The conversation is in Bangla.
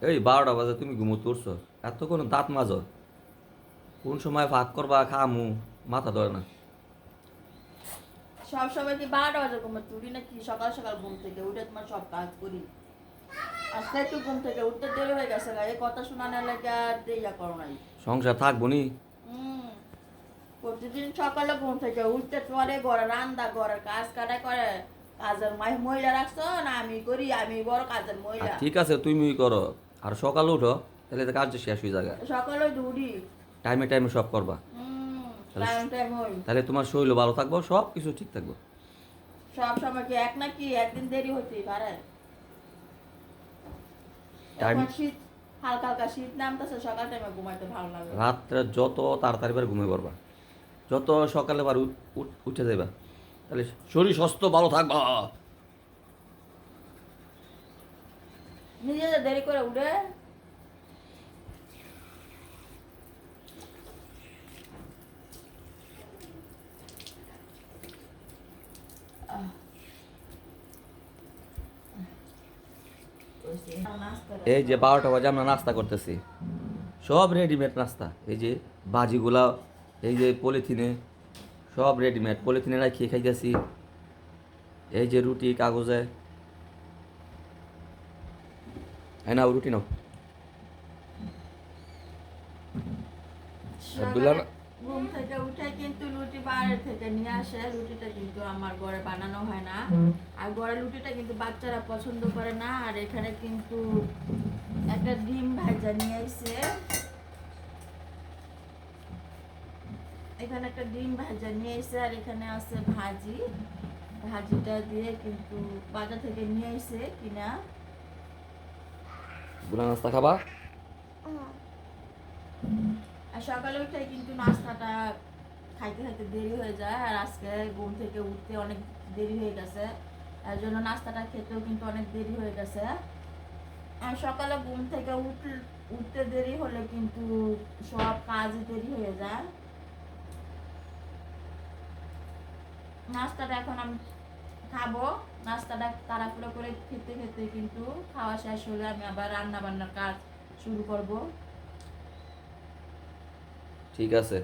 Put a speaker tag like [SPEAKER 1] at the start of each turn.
[SPEAKER 1] এই 12টা বাজে তুমি ঘুমোতে উঠছো, এত কোনো দাঁত মাজো, কোন সময় ভাগ করবা খামু মাথা ধরে না।
[SPEAKER 2] সব সময় কি 12টা বাজে ঘুমাতে উঠি নাকি? সকাল সকাল ঘুম থেকে উঠে তোমার সব কাজ করি। আজকে একটু ঘুম থেকে উঠতে দেরি হয়ে গেছে, এই কথা শোনানোর লাগে আর দেয়া করো নাই।
[SPEAKER 1] সংসার থাকবো নি?
[SPEAKER 2] হুম, প্রতিদিন সকালে ঘুম থেকে উঠতে পরে ঘরে রান্না ঘরের কাজ কাটা করে। কাজের মহিলা রাখছো না? আমি করি, আমি বড় কাজের
[SPEAKER 1] আর
[SPEAKER 2] মহিলা।
[SPEAKER 1] ঠিক আছে তুমি করো, আর সকালে উঠো, তাহলে তো কাজ শেষ হয়ে যাবে।
[SPEAKER 2] সকালে দৌড়ি।
[SPEAKER 1] টাইমে টাইমে সব করবা, তাহলে
[SPEAKER 2] টাইম টাইম হই।
[SPEAKER 1] তাহলে তোমার শরীর ভালো থাকবো, সব কিছু ঠিক থাকবো।
[SPEAKER 2] সব সময় কি এক নাকি? একদিন দেরি হতেই পারে।
[SPEAKER 1] টাইম,
[SPEAKER 2] এখন শীত, হালকা হালকা শীত নামতেছে, সকাল টাইমে ঘুমাইতে ভালো লাগে।
[SPEAKER 1] রাত্রে যত তাড়াতাড়ি বার ঘুমিয়ে পড়বা, যত সকালে বার উঠে যাবা, তাহলে শরীর স্বাস্থ্য ভালো থাকবা।
[SPEAKER 2] নিজে যে দেরি করে উঠে। আহ, নাস্তা
[SPEAKER 1] এই যে 12টা বাজে আমরা নাস্তা করতেছি, সব রেডিমেড নাস্তা। এই যে ভাজিগুলা, এই যে পলিথিনে, সব রেডিমেড পলিথিনে রাখিয়ে খাইতেছি। এই যে রুটি কাগজে, হ্যাঁ নাও রুটি নাও। আব্দুল্লাহ
[SPEAKER 2] সকালে ঘুম থেকে উঠে কিন্তু রুটি বাইরে থেকে নিয়ে আসে। রুটিটা কিন্তু আমার ঘরে বানানো হয় না। আর ঘরে রুটিটা কিন্তু বাচ্চারা পছন্দ করে না। আর এখানে কিন্তু একটা ডিম ভাজা নিয়ে এসে, এখানে একটা ডিম ভাজা নিয়ে এসে, আর এখানে আছে ভাজি। ভাজিটা দিয়ে কিন্তু বাজার থেকে নিয়ে এসে কিনা।
[SPEAKER 1] গুলা নাস্তা খাবা?
[SPEAKER 2] আর সকালে উঠে কিন্তু নাস্তাটা খাইতে খাইতে দেরি হয়ে যায়। আর আজকে ঘুম থেকে উঠতে অনেক দেরি হয়ে গেছে, তার জন্য নাস্তাটা খেতেও কিন্তু অনেক দেরি হয়ে গেছে। আর সকালে ঘুম থেকে উঠতে দেরি হলে কিন্তু সব কাজই দেরি হয়ে যায়। নাস্তাটা এখন আমি খাবো। নাস্তাটা তাড়াহুড়ো করে খেতে খেতে কিন্তু খাওয়া শেষ হলে আমি আবার রান্না বান্নার কাজ শুরু করব।
[SPEAKER 1] ঠিক আছে।